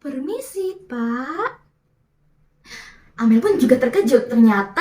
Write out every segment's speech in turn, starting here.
Permisi, Pak. Amel pun juga terkejut. Ternyata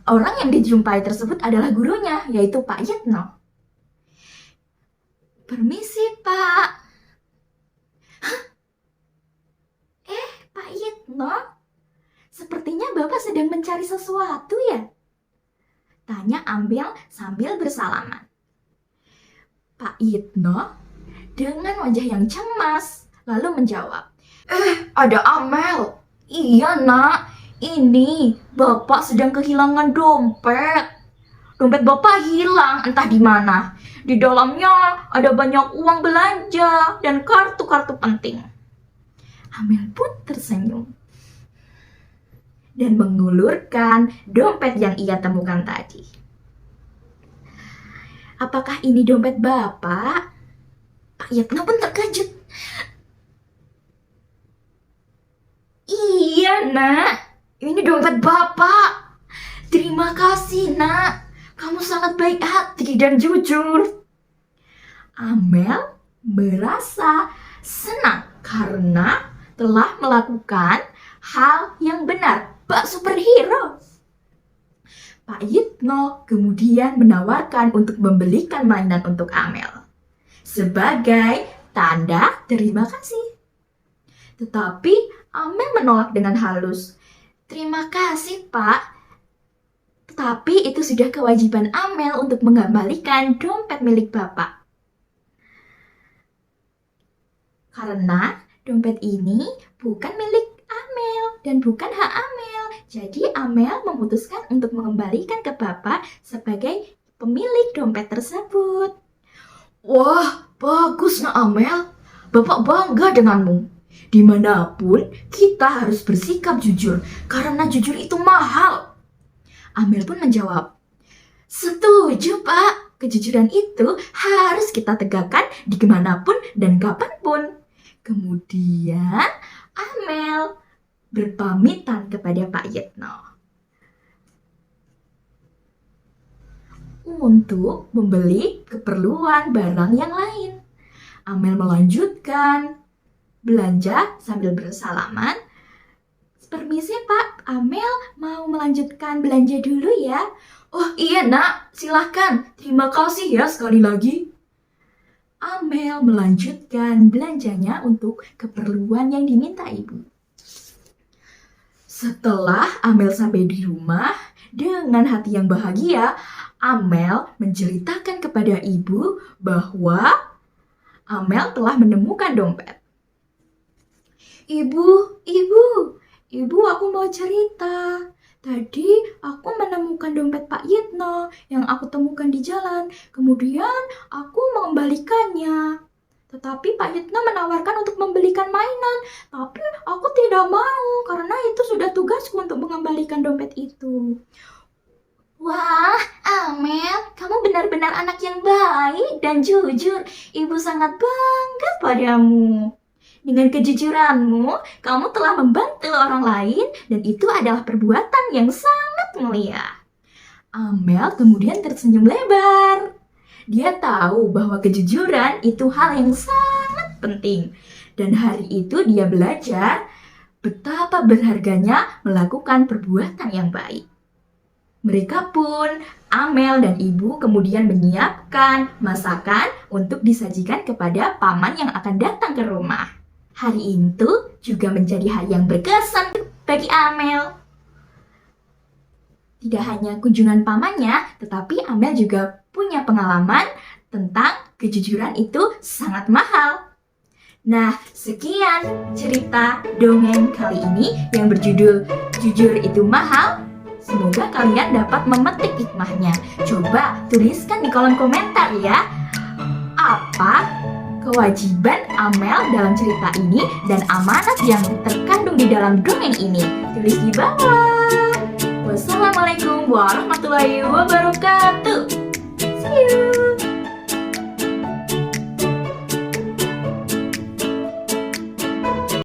orang yang dijumpai tersebut adalah gurunya, yaitu Pak Yitno. Permisi, Pak. Hah? Pak Yitno? Sepertinya Bapak sedang mencari sesuatu ya? Tanya Amel sambil bersalaman. Pak Yitno dengan wajah yang cemas lalu menjawab, ada Amel. Iya nak, ini Bapak sedang kehilangan dompet. Dompet Bapak hilang entah di mana. Di dalamnya ada banyak uang belanja dan kartu-kartu penting. Amel pun tersenyum dan mengulurkan dompet yang ia temukan tadi. Apakah ini dompet Bapak? Pak Yitno pun terkejut. Iya nak, ini dompet Bapak. Terima kasih nak, kamu sangat baik hati dan jujur. Amel merasa senang karena telah melakukan hal yang benar. Pak superhero. Pak Yitno kemudian menawarkan untuk membelikan mainan untuk Amel sebagai tanda terima kasih. Tetapi Amel menolak dengan halus. Terima kasih, Pak. Tetapi itu sudah kewajiban Amel untuk mengembalikan dompet milik Bapak. Karena dompet ini bukan milik Amel dan bukan hak Amel. Jadi Amel memutuskan untuk mengembalikan ke Bapak sebagai pemilik dompet tersebut. Wah, bagus nak Amel. Bapak bangga denganmu. Dimanapun kita harus bersikap jujur karena jujur itu mahal. Amel pun menjawab, setuju Pak. Kejujuran itu harus kita tegakkan dimanapun dan kapanpun. Kemudian Amel berpamitan kepada Pak Yitno untuk membeli keperluan barang yang lain. Amel melanjutkan belanja sambil bersalaman. Permisi Pak, Amel mau melanjutkan belanja dulu ya. Oh iya nak, silahkan. Terima kasih ya sekali lagi. Amel melanjutkan belanjanya untuk keperluan yang diminta ibu. Setelah Amel sampai di rumah, dengan hati yang bahagia, Amel menceritakan kepada ibu bahwa Amel telah menemukan dompet. Ibu, aku mau cerita. Tadi aku menemukan dompet Pak Yitno yang aku temukan di jalan. Kemudian aku mengembalikannya. Tetapi Pak Yitno menawarkan untuk membelikan mainan. Tapi aku tidak mau karena itu sudah tugasku untuk mengembalikan dompet itu. Wah, Amel, kamu benar-benar anak yang baik dan jujur. Ibu sangat bangga padamu. Dengan kejujuranmu, kamu telah membantu orang lain dan itu adalah perbuatan yang sangat mulia. Amel kemudian tersenyum lebar. Dia tahu bahwa kejujuran itu hal yang sangat penting. Dan hari itu dia belajar betapa berharganya melakukan perbuatan yang baik. Mereka pun, Amel dan ibu kemudian menyiapkan masakan untuk disajikan kepada paman yang akan datang ke rumah. Hari itu juga menjadi hari yang berkesan bagi Amel. Tidak hanya kunjungan pamannya, tetapi Amel juga punya pengalaman tentang kejujuran itu sangat mahal. Nah, sekian cerita dongeng kali ini yang berjudul Jujur Itu Mahal. Semoga kalian dapat memetik hikmahnya. Coba tuliskan di kolom komentar ya. Apa kewajiban Amel dalam cerita ini dan amanat yang terkandung di dalam dongeng ini? Tulis di bawah. Wassalamualaikum warahmatullahi wabarakatuh. See you.